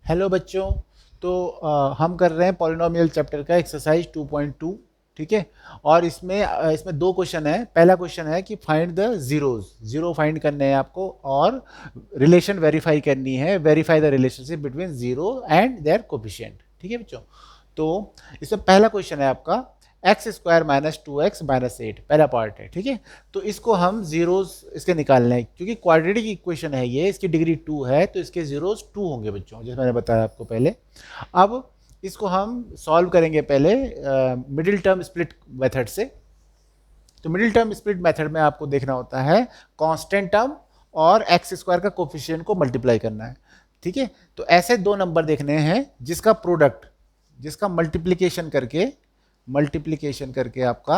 Hello बच्चों। तो हम कर रहे हैं पॉलिनोमियल चैप्टर का एक्सरसाइज 2.2। ठीक है। और इसमें दो क्वेश्चन है। पहला क्वेश्चन है कि find the zeros, zero find करने हैं आपको और रिलेशन वेरीफाई करनी है, verify the relationship between zero and their coefficient. ठीक है बच्चों। तो इसमें पहला क्वेश्चन है आपका x square minus two x minus eight, पहला पार्ट है। ठीक है। तो इसको हम जीरोज इसके निकालने हैं, क्योंकि क्वाड्रेटिक इक्वेशन है ये, इसकी डिग्री 2 है तो इसके जीरोज 2 होंगे बच्चों, जैसे मैंने बताया आपको पहले। अब इसको हम सॉल्व करेंगे पहले मिडिल टर्म स्प्लिट मेथड से। तो मिडिल टर्म स्प्लिट मेथड में आपको देखना होता है कांस्टेंट टर्म और एक्स स्क्वायर का कोफिशिएंट को मल्टीप्लाई करना है। ठीक है। तो ऐसे दो नंबर देखने हैं जिसका प्रोडक्ट, जिसका मल्टीप्लीकेशन करके आपका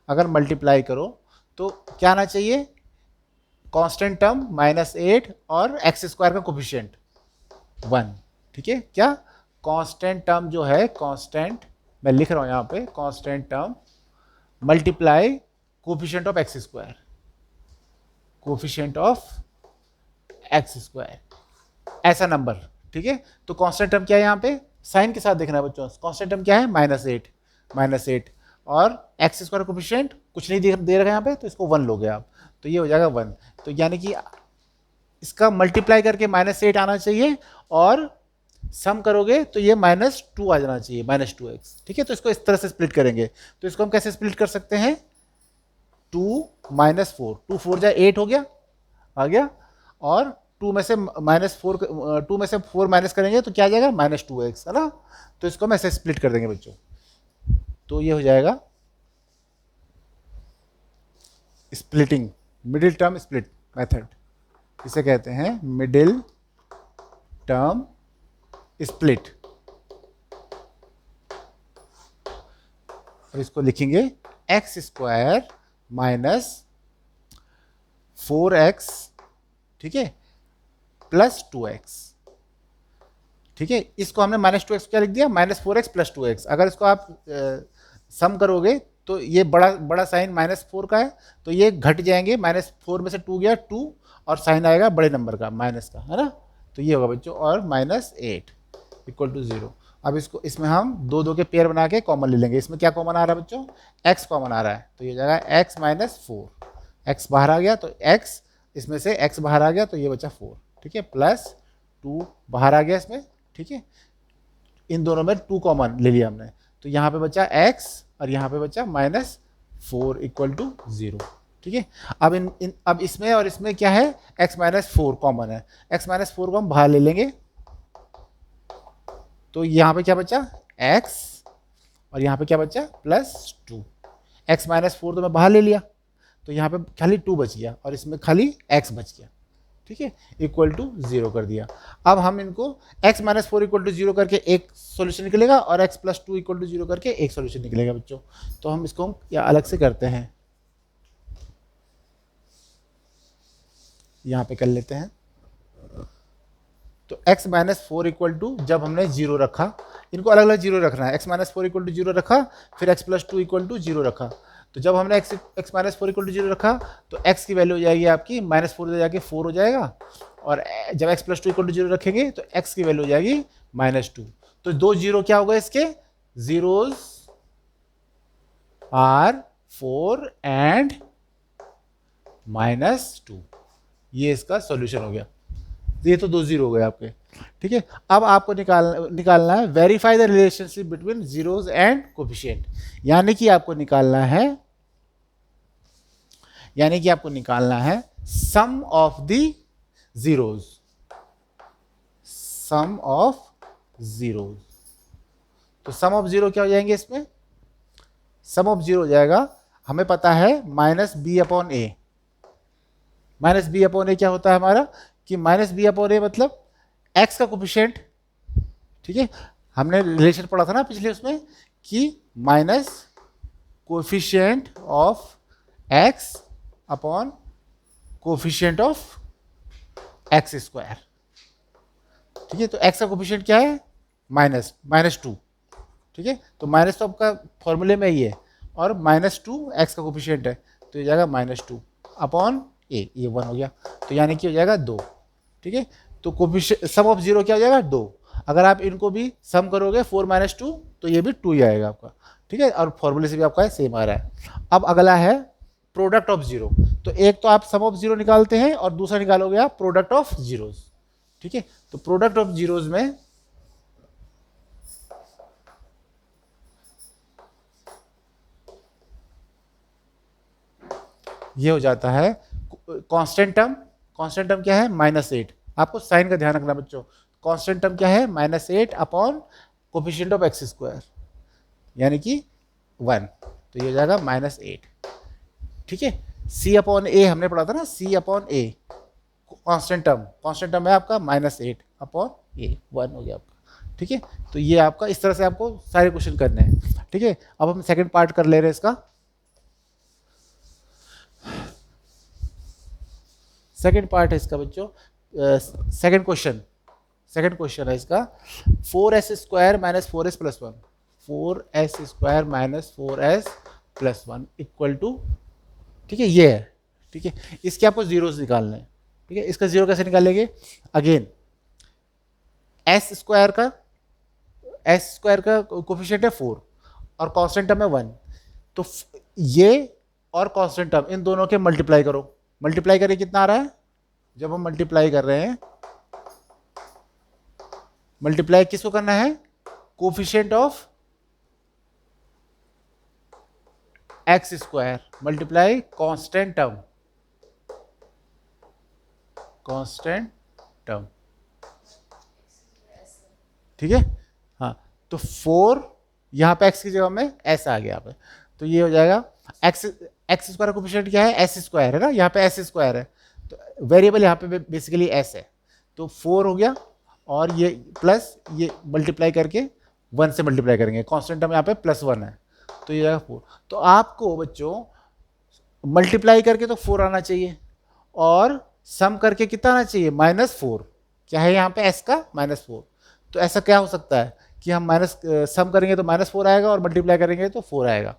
अगर मल्टीप्लाई करो तो क्या आना चाहिए, कांस्टेंट टर्म माइनस एट और एक्स स्क्वायर का कोफिशिएंट 1। ठीक है। क्या कांस्टेंट टर्म जो है, कांस्टेंट मैं लिख रहा हूं यहां पे, constant term multiply coefficient of x square, coefficient of x square, ऐसा नंबर। ठीक है। तो कांस्टेंट टर्म क्या है, यहां पे साइन के साथ देखना है बच्चों। कांस्टेंट टर्म क्या है, माइनस एट और एक्स स्क्वायर कोफिशिएंट कुछ नहीं दे रखा यहाँ पे, तो इसको 1 लोगे आप, तो ये हो जाएगा 1। तो यानी कि इसका मल्टीप्लाई करके -8 आना चाहिए और सम करोगे तो ये -2 आ जाना चाहिए, -2x। ठीक है। तो इसको इस तरह से स्प्लिट करेंगे। तो इसको हम कैसे स्प्लिट कर सकते हैं, 2 -4, 2 4 जाए 8 हो गया, आ गया। और 2 में से -4, 2 में से 4 माइनस करेंगे तो क्या आ जाएगा, -2x, है ना। तो इसको हम ऐसे स्प्लिट कर देंगे बच्चों। तो ये हो जाएगा splitting, middle term split method, इसे कहते हैं मिडिल टर्म स्प्लिट। और इसको लिखेंगे एक्स स्क्वायर माइनस 4x, ठीक है, प्लस 2x। ठीक है। इसको हमने -2x क्या लिख दिया, -4x प्लस 2x। अगर इसको आप सम करोगे तो ये बड़ा बड़ा साइन -4 का है, तो ये घट जाएंगे, -4 में से 2 गया 2, और साइन आएगा बड़े नंबर का, माइनस का, है ना। तो ये होगा बच्चों, और -8 इक्वल टू 0। अब इसको, इसमें हम दो दो के पेयर बना के कॉमन ले लेंगे। इसमें क्या कॉमन आ रहा है बच्चों, x कॉमन आ रहा है, तो ये जाएगा x -4, x बाहर आ गया तो x, इसमें से x बाहर आ गया तो ये बचा 4। ठीक है। प्लस 2 बाहर आ गया इसमें। ठीक है। इन दोनों में 2 कॉमन ले लिया हमने, तो यहाँ पे बचा x और यहाँ पे बचा -4 इक्वल टू 0। ठीक है। अब अब इसमें और इसमें क्या है, x -4 कॉमन है, x -4 को हम बाहर ले लेंगे, तो यहाँ पे क्या बचा x, और यहाँ पे क्या बचा +2। x -4 तो मैं बाहर ले लिया, तो यहाँ पे खाली 2 बच गया और इसमें खाली x बच गया। ठीक है। इक्वल टू 0 कर दिया। अब हम इनको x -4 इक्वल टू 0 करके एक सॉल्यूशन निकलेगा और x +2 इक्वल टू 0 करके एक सॉल्यूशन निकलेगा बच्चों। तो हम इसको या अलग से करते हैं, यहाँ पे कर लेते हैं। तो x -4 इक्वल टू, जब हमने 0 रखा, इनको अलग अलग 0 रखना है, x -4 इक्वल टू 0 रखा, फिर x +2 इक्वल टू 0 रखा। तो जब हमने x -4 इक्वल टू 0 रखा तो x की वैल्यू हो जाएगी आपकी -4 से जाके 4 हो जाएगा, और जब x +2 इक्वल टू 0 रखेंगे तो x की वैल्यू हो जाएगी -2। तो दो 0 क्या होगा, इसके जीरोज आर 4 एंड -2। ये इसका सॉल्यूशन हो गया। ये तो 2 0 हो गए आपके। ठीक है। अब आपको निकालना है verify the relationship between zeros and coefficient, यानी कि आपको निकालना है sum of the zeros, sum of zeros. तो सम ऑफ जीरो क्या हो जाएंगे इसमें, सम ऑफ जीरो हो जाएगा, हमें पता है -b/a। -b/a क्या होता है हमारा, कि -b/a मतलब x का कोफिशिएंट। ठीक है। हमने रिलेशन पढ़ा था ना पिछले उसमें, कि minus coefficient of x upon coefficient of x square. ठीक है। तो x का कोफिशिएंट क्या है, -2। ठीक है। तो माइनस तो आपका फॉर्मूले में ही है, और -2 x का कोफिशिएंट है, तो ये जाएगा -2 अपॉन a, ये 1 हो गया, तो यानी कि हो जाएगा 2। ठीक है। तो कोफिशिएंट सम ऑफ जीरो क्या हो जाएगा 2। अगर आप इनको भी सम करोगे 4 - 2 तो ये भी 2 ही आएगा आपका, ठीक है। और फॉर्मूले से भी आपका सेम आ रहा है। अब अगला है प्रोडक्ट ऑफ जीरो। तो एक तो आप सम ऑफ जीरो निकालते हैं और दूसरा निकालोगे आप प्रोडक्ट ऑफ जीरोज, ठीक है। तो प्रोडक्ट ऑफ जीरोज में ये हो जाता है कांस्टेंट टर्म। कांस्टेंट टर्म क्या है -8। आपको साइन का ध्यान रखना बच्चों। कांस्टेंट टर्म क्या है -8 upon coefficient of x square यानी कि 1, तो ये हो जाएगा -8, ठीक है। c अपॉन ए हमने पढ़ा था ना, c upon a constant term है आपका -8 अपॉन ए, 1 हो गया आपका, ठीक है। तो ये आपका इस तरह से आपको सारे क्वेश्चन करने हैं, ठीक है। अब हम सेकंड पार्ट कर ले रहे हैं इसका। सेकंड पार्ट है इसका बच्चों, सेकंड क्वेश्चन है इसका 4s² - 4s + 1, 4s² - 4s + 1 equal to, ठीक है, ये है, ठीक है। इसके आपको जीरोस निकालने हैं, ठीक है। इसका जीरो कैसे निकालेंगे? अगेन s² का कोफिशिएंट है 4 और कांस्टेंट टर्म है 1, तो ये और कांस्टेंट टर्म इन दोनों के मल्टीप्लाई करो। मल्टीप्लाई करिए, कितना आ रहा है? जब हम मल्टीप्लाई कर रहे हैं, मल्टीप्लाई किसको करना है? Coefficient of x² multiply constant term, ठीक है। हाँ, तो 4 यहाँ पे x की जगह में s आ गया पे, तो ये हो जाएगा x² का कोफिशिएंट क्या है? s² है ना, यहाँ पे s² है, तो वेरिएबल यहाँ पे बेसिकली s है, तो 4 हो गया और ये प्लस ये मल्टीप्लाई करके 1 से मल्टीप्लाई करेंगे, कांस्टेंट टर्म यहाँ पे +1 है, तो ये 4। तो आपको बच्चों मल्टीप्लाई करके तो 4 आना चाहिए और सम करके कितना आना चाहिए? -4। क्या है यहाँ पे s का? -4। तो ऐसा क्या हो सकता है कि हम सम करेंगे तो -4 आएगा और मल्टीप्लाई करेंगे तो 4 आएगा।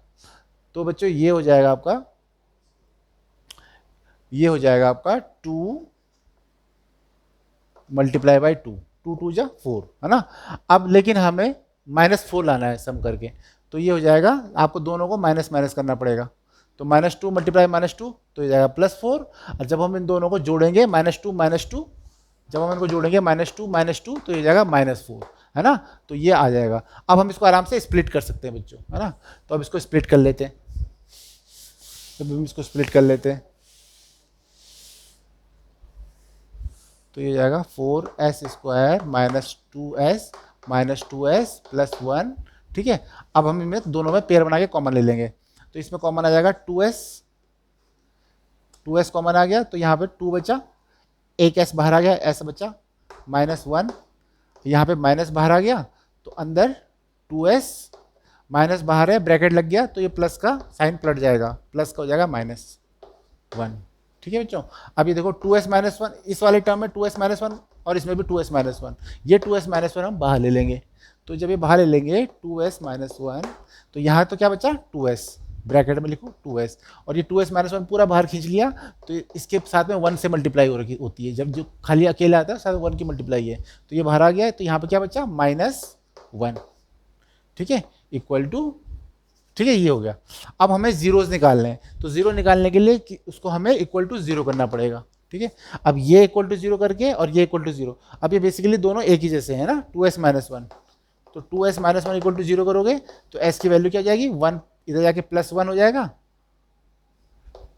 तो बच्चों ये हो जाएगा आपका 2 × 2, 2 2 जा 4, है ना। अब लेकिन हमें -4 लाना है सम करके, तो ये हो जाएगा, आपको दोनों को माइनस करना पड़ेगा। तो -2 × -2 तो ये जाएगा +4, और जब हम इन दोनों को जोड़ेंगे -2 जब हम इनको जोड़ेंगे -2 तो ये जाएगा -4, है ना। तो ये आ जाएगा। अब हम इसको आराम से स्प्लिट कर सकते हैं बच्चों, है ना। तो अब इसको स्प्लिट कर लेते हैं, तो ये जाएगा 4s² - 2s + 1, ठीक है। अब हम इनमें दोनों में पेयर बना के कॉमन ले लेंगे, तो इसमें कॉमन आ जाएगा 2s कॉमन आ गया, तो यहाँ पे 2 बचा, एक s बाहर आ गया, s बचा -1, यहाँ पे माइनस बाहर आ गया, तो अंदर 2s माइनस बाहर है, ब्रैकेट लग गया, तो ये प्लस का साइन पलट जाएगा, प्लस का हो जाएगा -1, ठीक है बच्चों। अब ये देखो 2s - 1 इस वाले टर्म में 2s - 1 और इसमें भी 2s - 1, ये 2s - 1 हम बाहर ले लेंगे। तो जब ये बाहर ले लेंगे 2s - 1, तो यहाँ तो क्या बचा? 2s, ब्रैकेट में लिखो 2s, और ये 2s - 1 पूरा बाहर खींच लिया, तो इसके साथ में 1 से मल्टीप्लाई होती है। जब जो खाली अकेला आता है साथ 1 की मल्टीप्लाई है, तो ये बाहर आ गया है, तो यहाँ पर क्या बचा? -1, ठीक है, इक्वल टू, ठीक है, ये हो गया। अब हमें जीरोस निकालने हैं, तो जीरो निकालने के लिए उसको हमें इक्वल टू 0 करना पड़ेगा, ठीक है। अब ये इक्वल टू 0 करके और ये इक्वल टू 0, अब ये बेसिकली दोनों एक ही जैसे हैं ना, 2s - 1, तो 2s - 1 इक्वल टू 0 करोगे तो s की वैल्यू क्या हो जाएगी? 1, इधर जाके +1 हो जाएगा,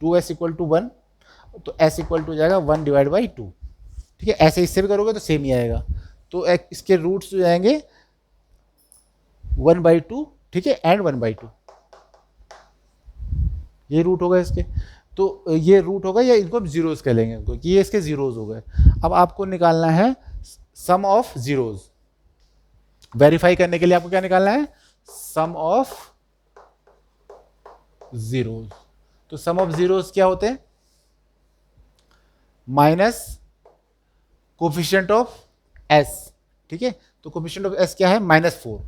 2s = 1, तो s इक्वल टू हो जाएगा 1/2, ठीक है। ऐसे इससे भी करोगे तो सेम ही आएगा, तो इसके रूट्स हो जाएंगे 1/2, ठीक है, एंड 1/2, ये रूट होगा इसके। तो ये रूट होगा, या इनको हम जीरोस कह लेंगे, क्योंकि ये इसके जीरोस हो गए। अब आपको निकालना है सम ऑफ जीरोस। वेरीफाई करने के लिए आपको क्या निकालना है? Sum of zeros. तो सम ऑफ जीरोस क्या होते हैं? माइनस कोफिशिएंट ऑफ s, ठीक है। तो कोफिशिएंट ऑफ s क्या है? -4,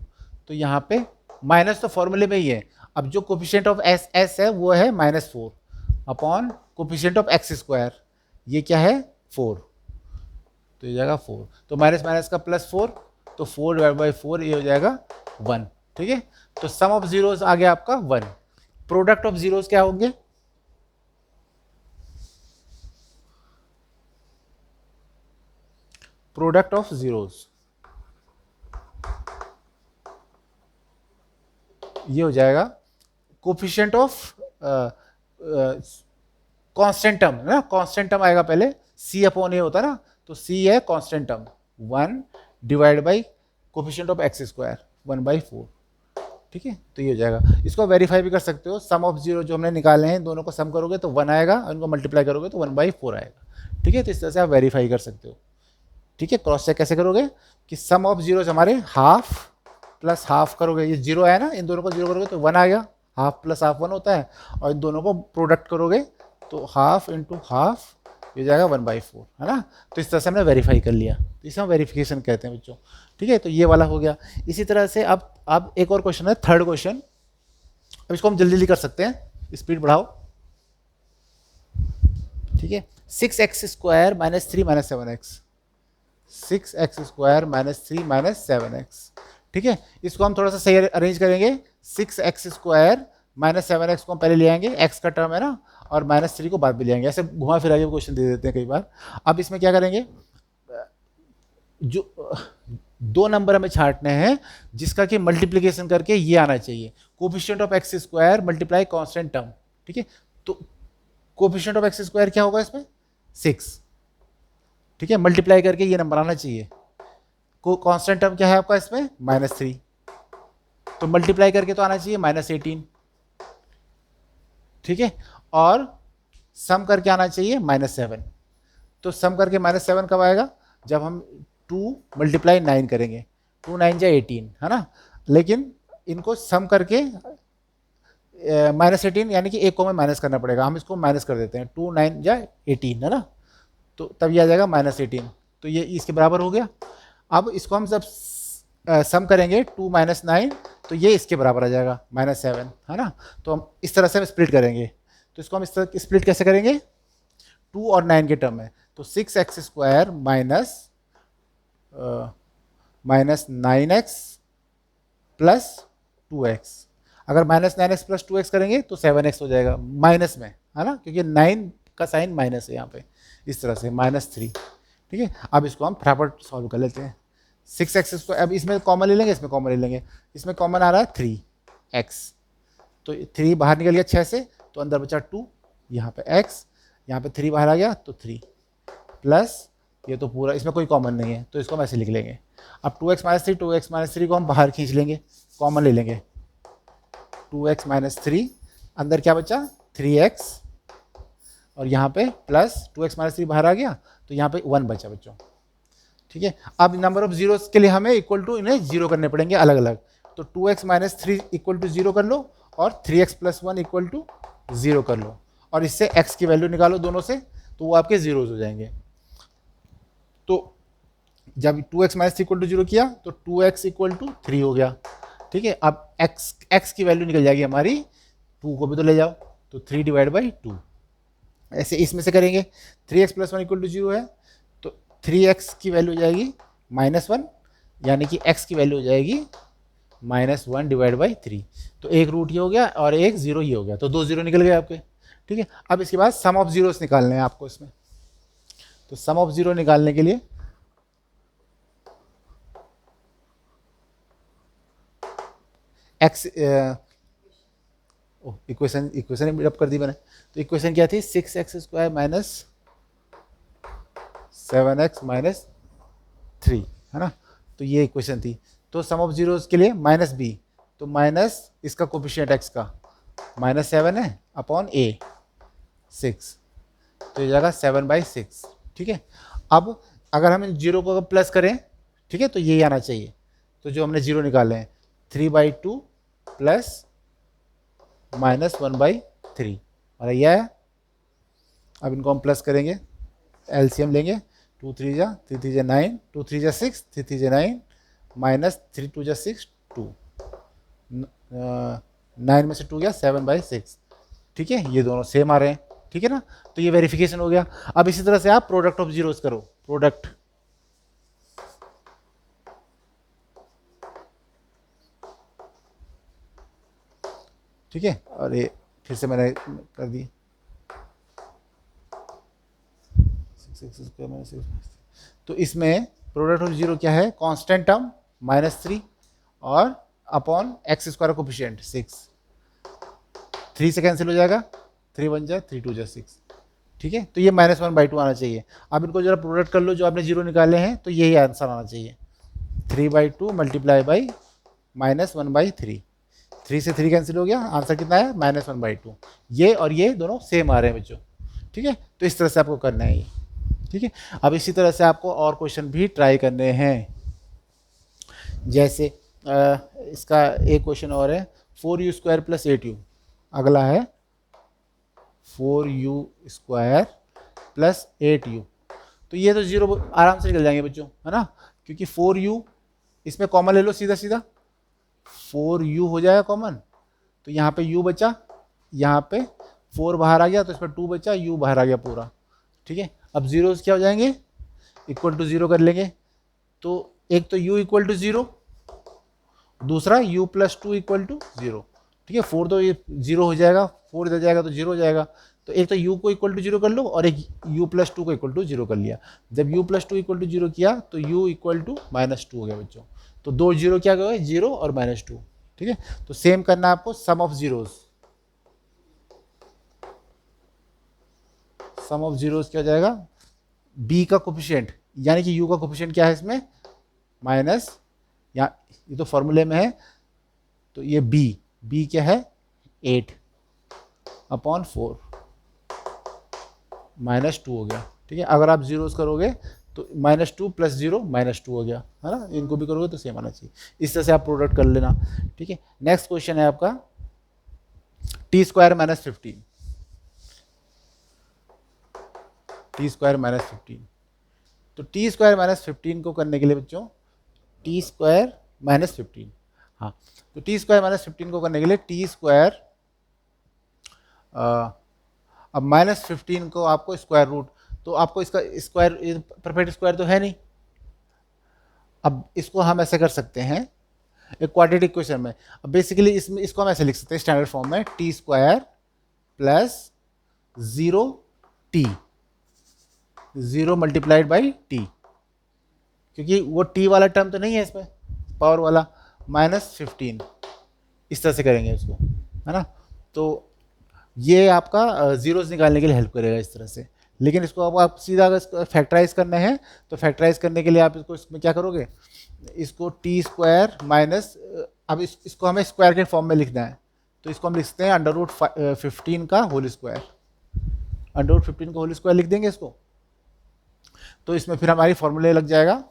तो यहाँ पे माइनस तो फॉर्मूले में ही है। अब जो कोफिशिएंट ऑफ s है वो है -4 अपॉन कोफिशिएंट ऑफ x², ये क्या है? 4, तो ये जाएगा 4, तो माइनस माइनस का +4, तो 4/4 ये हो जाएगा 1, ठीक है। तो सम ऑफ जीरोस आ गया आपका 1। प्रोडक्ट ऑफ जीरोस क्या होंगे? प्रोडक्ट ऑफ जीरोस ये हो जाएगा कोफिशिएंट ऑफ कांस्टेंट टर्म, है ना, कांस्टेंट टर्म आएगा पहले, C/A होता है ना, तो C है constant term 1 divide by coefficient of x², 1/4, ठीक है। तो ये हो जाएगा। इसको वेरीफाई भी कर सकते हो, सम ऑफ जीरो जो हमने निकाले हैं दोनों को सम करोगे तो 1 आएगा, और इनको मल्टीप्लाई करोगे तो 1/4 आएगा, ठीक है। तो इस तरह से आप वेरीफाई कर सकते हो, ठीक है। क्रॉस चेक कैसे करोगे कि सम ऑफ जीरोज हमारे हाफ प्लस हाफ करोगे, ये जीरो है ना, इन दोनों को जीरो करोगे तो 1 आ गया, हाफ प्लस हाफ 1 होता है, और इन दोनों को प्रोडक्ट करोगे तो हाफ इंटू हाफ ये जाएगा 1/4, है ना। तो इस तरह से हमने वेरीफाई कर लिया, तो इसे हम वेरिफिकेशन कहते हैं बच्चों, ठीक है। तो ये वाला हो गया। इसी तरह से अब एक और क्वेश्चन है, थर्ड क्वेश्चन। अब इसको हम जल्दी जल्दी कर सकते हैं, स्पीड बढ़ाओ, ठीक है। 6x² - 3 - 7x, 6x² - 3 - 7x, ठीक है। इसको हम थोड़ा सा सही अरेंज करेंगे। 6x² - 7x को हम पहले ले आएंगे, x का टर्म है ना, और -3 को बाद में ले आएंगे, ऐसे घुमा फिरा के क्वेश्चन दे देते हैं कई बार। अब इसमें क्या करेंगे, जो दो नंबर हमें छांटने हैं जिसका कि मल्टीप्लिकेशन करके ये आना चाहिए, coefficient of x² multiply constant term, ठीक है। तो कोफिशिएंट ऑफ x² क्या होगा इसमें? 6, ठीक है, मल्टीप्लाई करके ये नंबर आना चाहिए। को कांस्टेंट टर्म क्या है आपका इसमें? -3, तो मल्टीप्लाई करके तो आना चाहिए -18, ठीक है। और सम करके आना चाहिए -7, तो सम करके -7 कब आएगा? जब हम 2 × 9 करेंगे, 2 9 जा 18, है ना। लेकिन इनको सम करके -18 यानी कि एक को में माइनस करना पड़ेगा, हम इसको माइनस कर देते हैं, 2 9 जा 18, है ना, तो तब ये आ जाएगा -18, तो ये इसके बराबर हो गया। अब इसको हम जब सम करेंगे 2 - 9, तो ये इसके बराबर आ जाएगा -7, है ना। तो हम इस तरह से हम स्प्लिट करेंगे, तो इसको हम इस तरह स्प्लिट कैसे करेंगे? 2 और 9 के टर्म में, तो 6x² - 9x प्लस 2x, अगर -9x प्लस 2x करेंगे तो 7x हो जाएगा माइनस में, है ना, क्योंकि 9 का साइन माइनस है यहाँ पे, इस तरह से -3, ठीक है। अब इसको हम फटाफट सॉल्व कर लेते हैं। 6x², अब इसमें कॉमन ले लेंगे, इसमें कॉमन ले लेंगे, इसमें कॉमन आ रहा है 3x, तो 3 बाहर निकल गया 6 से, तो अंदर बचा 2, यहाँ पे x, यहाँ पे 3 बाहर आ गया तो 3, प्लस ये तो पूरा, इसमें कोई कॉमन नहीं है तो इसको हम ऐसे लिख लेंगे। अब 2x - 3, 2x - 3 को हम बाहर खींच लेंगे, कॉमन ले लेंगे, 2x - 3, अंदर क्या बचा? 3x, और यहाँ पे प्लस 2x - 3 बाहर आ गया, तो यहाँ पे 1 बचा बच्चों, ठीक है। अब नंबर ऑफ जीरोस के लिए हमें इक्वल टू इन्हें जीरो करने पड़ेंगे अलग अलग, तो 2x - 3 इक्वल टू 0 कर लो, और 3x + 1 इक्वल टू 0 कर लो, और इससे x की वैल्यू निकालो दोनों से, तो वो आपके जीरोज हो जाएंगे। तो जब 2x - 3 इक्वल टू 0 किया तो 2x इक्वल टू 3 हो गया, ठीक है। अब x की वैल्यू निकल जाएगी हमारी, 2 को भी तो ले जाओ, तो 3 / 2, ऐसे इसमें से करेंगे। 3x + 1 इक्वल टू 0 है, तो 3x की वैल्यू हो जाएगी -1, यानी कि x की वैल्यू हो जाएगी -1 / 3, तो एक रूट ये हो गया और एक 0 ये हो गया, तो 2 0 निकल गए आपके, ठीक है। अब इसके बाद सम ऑफ जीरोस निकालने हैं आपको इसमें, तो सम ऑफ जीरो निकालने के लिए x इक्वेशन बिल्डअप कर दी मैंने। तो इक्वेशन क्या थी? 6x² - 7x - 3, है ना, तो ये इक्वेशन थी। तो सम ऑफ जीरोस के लिए -b, तो माइनस इसका कोफिशिएंट x का -7 है अपॉन a 6, तो ये जाएगा 7/6, ठीक है। अब अगर हम जीरो को प्लस करें, ठीक है, तो ये आना चाहिए, तो जो हमने जीरो निकाले हैं 3/2 प्लस -1/3, और यह है। अब इनको हम प्लस करेंगे, एलसीएम लेंगे, 2 3 जा 3 3 जा 9, 2 3 जा 6, 3 3 जा 9, -3 2 जा 6, 2, 9 में से 2 गया 7/6, ठीक है। ये दोनों सेम आ रहे हैं, ठीक है ना, तो ये वेरिफिकेशन हो गया। अब इसी तरह से आप प्रोडक्ट ऑफ जीरोस करो, प्रोडक्ट ठीक है, और ये फिर से मैंने कर दी 6x²-6। तो इसमें प्रोडक्ट ऑफ जीरो क्या है, कांस्टेंट टर्म -3 और अपॉन x² कोफिशिएंट 6, 3 से कैंसिल हो जाएगा, 3 1 जा 3 2 जा 6। ठीक है, तो ये -1/2 आना चाहिए। अब इनको जरा प्रोडक्ट कर लो, जो आपने जीरो निकाले हैं, तो यही आंसर आना चाहिए, 3/2 मल्टीप्लाई बाई -1/3। 3 से 3 कैंसिल हो गया, आंसर कितना है -1/2। ये और ये दोनों सेम आ रहे हैं बच्चों। ठीक है, तो इस तरह से आपको करना है ये। ठीक है, अब इसी तरह से आपको और क्वेश्चन भी ट्राई करने हैं। जैसे इसका एक क्वेश्चन और है, 4u² + 8u। अगला है 4u² + 8u। तो ये तो जीरो आराम से निकल जाएंगे बच्चों, है ना, क्योंकि 4u इसमें कॉमन ले लो, सीधा सीधा 4u हो जाएगा कॉमन, तो यहाँ पे u बचा, यहाँ पे 4 बाहर आ गया, तो इसमें 2 बचा, u बाहर आ गया पूरा। ठीक है, अब जीरोस क्या हो जाएंगे, इक्वल टू जीरो कर लेंगे। तो एक तो u इक्वल टू जीरो, दूसरा u + 2 इक्वल टू जीरो। ठीक है, 4 तो ये जीरो हो जाएगा, 4 इधर जाएगा तो जीरो हो जाएगा। तो एक तो u को इक्वल टू जीरो कर लो, और एक u + 2 को इक्वल टू जीरो कर लिया। जब u + 2 इक्वल टू जीरो किया तो u इक्वल टू -2 हो गया बच्चों। तो दो जीरो क्या गए, जीरो और -2। ठीक है, तो सेम करना है आपको sum of zeros. Sum of zeros क्या हो जाएगा, b का कोफिशिएंट, यानी कि u का कोफिशिएंट क्या है इसमें माइनस, या ये तो फॉर्मूले में है, तो ये b क्या है 8/4 -2 हो गया। ठीक है, अगर आप जीरोस करोगे तो -2 + 0 -2 हो गया, है ना, इनको भी करोगे तो सेम आना चाहिए। इस तरह से आप प्रोडक्ट कर लेना। ठीक है, नेक्स्ट क्वेश्चन है आपका t² - 15। t² - 15। तो t² - 15 को करने के लिए बच्चों, t² - 15, हाँ, तो t² - 15 को करने के लिए t², अब -15 को आपको स्क्वायर रूट, तो आपको इसका स्क्वायर, परफेक्ट स्क्वायर तो है नहीं। अब इसको हम ऐसे कर सकते हैं एक क्वाड्रेटिक क्वेश्चन में। अब बेसिकली इसमें इसको हम ऐसे लिख सकते हैं स्टैंडर्ड फॉर्म में, t² + 0t, 0 multiplied by t, क्योंकि वो t वाला टर्म तो नहीं है इसमें, पावर वाला, -15, इस तरह से करेंगे इसको, है ना। तो ये आपका जीरोस निकालने के लिए हेल्प करेगा इस तरह से। लेकिन इसको अब आप सीधा अगर इसको फैक्टराइज करना है, तो फैक्टराइज करने के लिए आप इसको इसमें क्या करोगे, इसको t² माइनस, अब इसको हमें स्क्वायर के फॉर्म में लिखना है, तो इसको हम लिख सकते हैं √15 का होल स्क्वायर, √15 का होल स्क्वायर लिख देंगे इसको। तो इसमें फिर हमारी फॉर्मूले लग जाएगा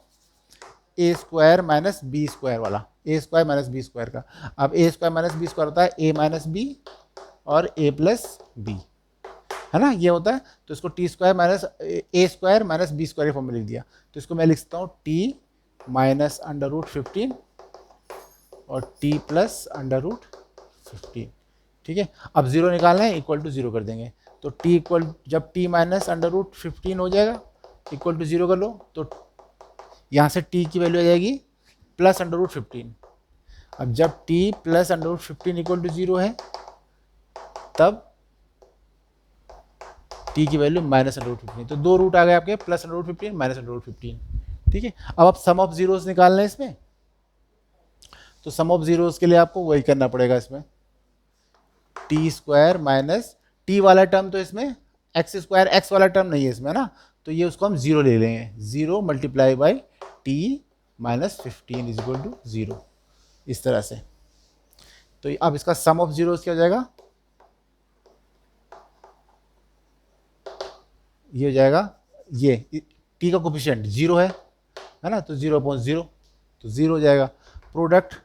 a² - b² वाला, a² - b² का। अब a² - b² होता है a - b और a + b, है ना, ये होता है। तो इसको t² - a² - b² के फॉर्म में लिख दिया। तो इसको मैं लिख सकता हूँ t - √15 और t + √15। ठीक है, अब जीरो निकालना है, इक्वल टू जीरो कर देंगे। तो t इक्वल, जब t - √15 हो जाएगा, इक्वल टू जीरो कर लो, तो यहाँ से t की वैल्यू आ जाएगी +√15। अब जब t + √15 इक्वल टू जीरो है, तब t की वैल्यू -√15। तो दो रूट आ गए आपके, +√15 -√15। ठीक है, अब आप सम ऑफ जीरोस निकालना है इसमें, तो सम ऑफ जीरोस के लिए आपको वही करना पड़ेगा इसमें, t² माइनस t वाला टर्म, तो इसमें x² x वाला टर्म नहीं है इसमें ना, तो ये उसको हम जीरो ले लेंगे, 0 मल्टीप्लाई बाई t - 15 = 0, इस तरह से। तो अब इसका सम ऑफ जीरोस क्या हो जाएगा, ये हो जाएगा, ये t का कोफिशिएंट 0 है ना, तो 0/0, तो 0 हो जाएगा। प्रोडक्ट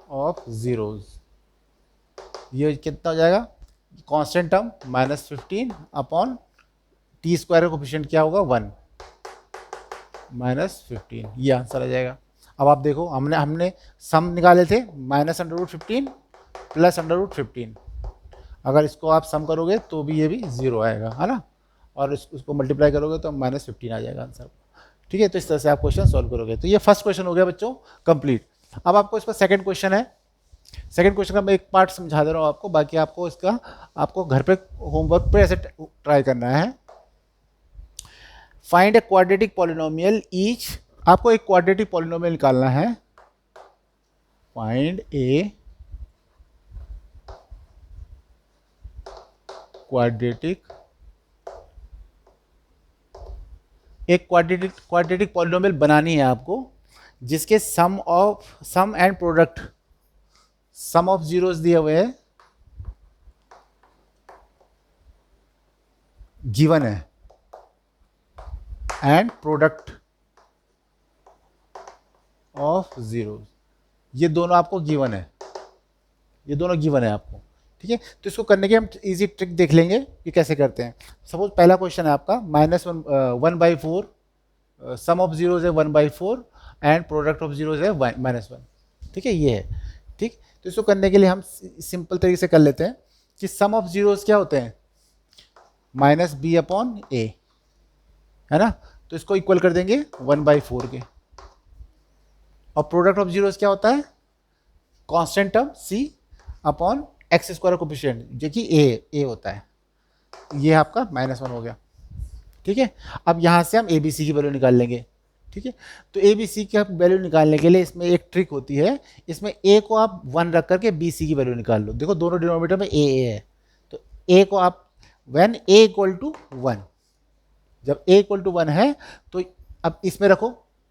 ऑफ जीरोस, ये कितना हो जाएगा, कांस्टेंट टर्म -15 अपॉन t² का कोफिशिएंट क्या होगा 1 -15, ये आंसर आ जाएगा। अब आप देखो, हमने सम निकाले थे -√15 + √15, अगर इसको आप सम करोगे तो भी ये भी 0 आएगा, है ना, और उसको मल्टीप्लाई करोगे तो -15 आ जाएगा आंसर। ठीक है, तो इस तरह से आप क्वेश्चन सॉल्व करोगे। तो ये फर्स्ट क्वेश्चन हो गया बच्चों कंप्लीट। अब आपको इसका सेकंड क्वेश्चन है, सेकंड क्वेश्चन का मैं एक पार्ट समझा दे रहा हूँ आपको, बाकी आपको इसका आपको घर पे होमवर्क पे ऐसे ट्राई करना है। Find a quadratic polynomial each, आपको एक क्वाड्रेटिक पॉलिनोमियल निकालना है। फाइंड ए क्वाड्रेटिक, एक क्वाड्रेटिक पॉलिनोमियल बनानी है आपको जिसके sum and product, sum of zeros दिए हुए हैं, गिवन है, एंड प्रोडक्ट ऑफ जीरो, ये दोनों आपको गिवन है, ये दोनों गिवन है आपको। ठीक है, तो इसको करने के हम इजी ट्रिक देख लेंगे कि कैसे करते हैं। सपोज पहला क्वेश्चन है आपका -1/4, सम ऑफ जीरोज है 1/4 एंड प्रोडक्ट ऑफ जीरोज है -1। ठीक है, ये है। ठीक, तो इसको करने के लिए हम सिंपल तरीके से कर लेते हैं कि सम ऑफ जीरोज क्या होते हैं, -b/a, है ना। तो इसको इक्वल कर देंगे 1/4 के। और प्रोडक्ट ऑफ जीरोज क्या होता है, कांस्टेंट टर्म c/x² कोफिशिएंट, जो कि a होता है। ये आपका -1 हो गया। ठीक है, अब यहाँ से हम ABC की वैल्यू निकाल लेंगे। ठीक है, तो ABC की वैल्यू निकालने के लिए इसमें एक ट्रिक होती है, इसमें a को आप 1 रख करके BC की वैल्यू निकाल लो। देखो दोनों डिनोमिनेटर में a है, तो a को आप व्हेन a = 1, जब a = 1 है तो अब इसमें रखो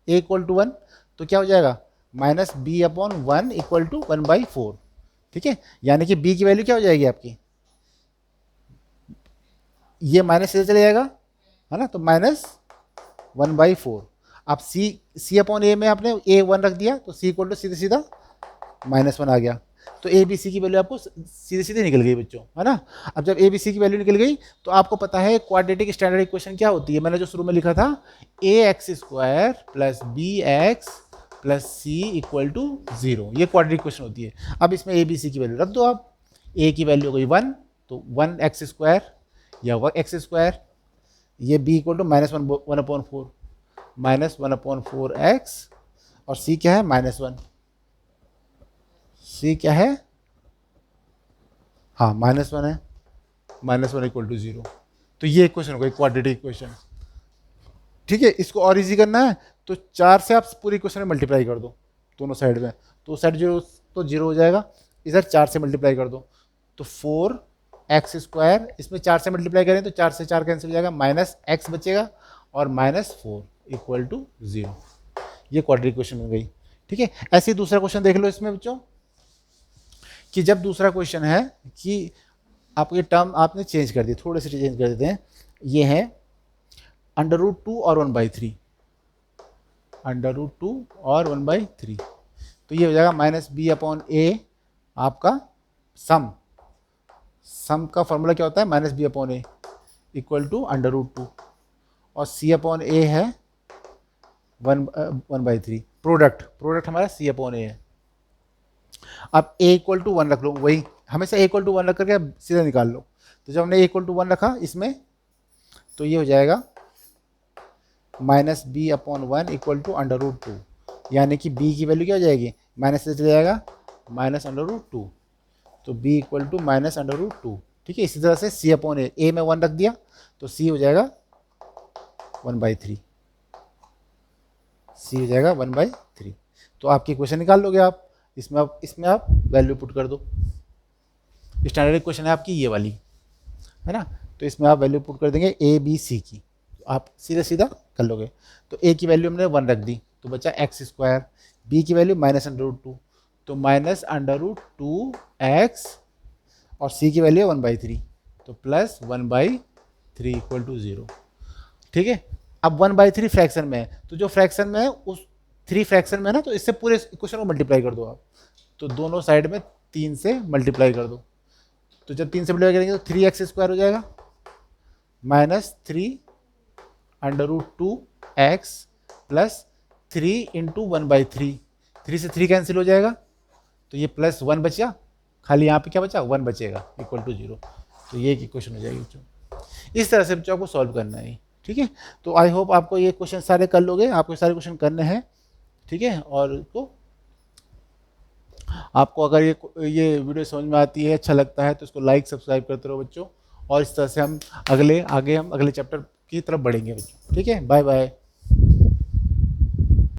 a = 1, तो क्या हो जाएगा -b/1 = 1/4। ठीक है, यानी कि b की वैल्यू क्या हो जाएगी आपकी, ये माइनस से चले जाएगा, है ना, तो -1/4। आप c/a में आपने a 1 रख दिया, तो c = सीधा सीधा -1 आ गया। तो ABC की वैल्यू आपको सीधे सीधे निकल गई बच्चों, है ना। अब जब ABC की वैल्यू निकल गई तो आपको पता है क्वाड्रेटिक स्टैंडर्ड इक्वेशन क्या होती है, मैंने जो शुरू में लिखा था ax² + bx + c = 0, ये क्वाड्रेटिक इक्वेशन होती है। अब इसमें ABC की वैल्यू रख दो आप, a की वैल्यू हो गई 1, तो 1x² या x², ये b = -1/4, -1/4x, और c क्या है -1, c क्या है, हाँ -1 है, -1 = 0। तो ये इक्वेशन हो गई क्वाड्रेटिक इक्वेशन। ठीक है, इसको और इजी करना है तो 4 से आप पूरी इक्वेशन में मल्टीप्लाई कर दो दोनों साइड में, तो साइड 0 तो 0 हो जाएगा, इधर 4 से मल्टीप्लाई कर दो तो 4x², इसमें 4 से मल्टीप्लाई करें तो 4 से 4 कैंसिल हो जाएगा, -x बचेगा और -4 = 0। ये क्वाड्रेटिक इक्वेशन हो गई। ठीक है, ऐसे ही दूसरा क्वेश्चन देख लो इसमें बच्चों, कि जब दूसरा क्वेश्चन है कि आपके टर्म आपने चेंज कर दी, थोड़े से चेंज कर देते हैं, ये है √2 और 1/3, √2 और 1/3, तो ये हो जाएगा -b/a, आपका सम का फॉर्मूला क्या होता है, -b/a = √2, और c/a है 1/3, प्रोडक्ट हमारा c/a है। अब a = 1 रख लो, वही हमेशा a = 1 रख करके सीधा निकाल लो। तो जब हमने a = 1 रखा इसमें, तो ये हो जाएगा -b/1 = √2, यानी कि b की वैल्यू क्या हो जाएगी, माइनस से चले जाएगा -√2, तो b = -√2। ठीक है, इसी तरह से c/a में 1 रख दिया तो c हो जाएगा 1/3, c हो जाएगा 1/3। तो आपकी इक्वेशन निकाल लोगे आप, इसमें आप वैल्यू पुट कर दो। स्टैंडर्ड इक्वेशन है आपकी ये वाली, है ना, तो इसमें आप वैल्यू पुट कर देंगे a b c की, तो आप सीधा सीधा कर लोगे। तो a की वैल्यू हमने 1 रख दी तो बचा x², b की वैल्यू -√2 तो -√2x, और c की वैल्यू 1/3 तो +1/3 = 0। ठीक है, अब 1/3 फ्रैक्शन में है, तो जो फ्रैक्शन में है उस 3 फ्रैक्शन में है ना, तो इससे पूरे इक्वेशन को मल्टीप्लाई कर दो आप, तो दोनों साइड में 3 से मल्टीप्लाई कर दो। तो जब 3 से मल्टीप्लाई करेंगे तो 3x² हो जाएगा, -3 √2x + 3 × 1/3, 3 से 3 कैंसिल हो जाएगा, तो ये +1 बचा, खाली यहाँ पे क्या बचा 1 बचेगा, = 0। तो ये एक इक्वेशन हो जाएगी बच्चों। इस तरह से बच्चों को सॉल्व करना है। ठीक है, तो आई होप आपको ये क्वेश्चन सारे कर लोगे, आपको सारे क्वेश्चन करने हैं। ठीक है, और इसको आपको अगर ये वीडियो समझ में आती है, अच्छा लगता है, तो इसको लाइक सब्सक्राइब करते रहो बच्चों, और इस तरह से हम आगे हम अगले चैप्टर की तरफ बढ़ेंगे बच्चों। ठीक है, बाय बाय।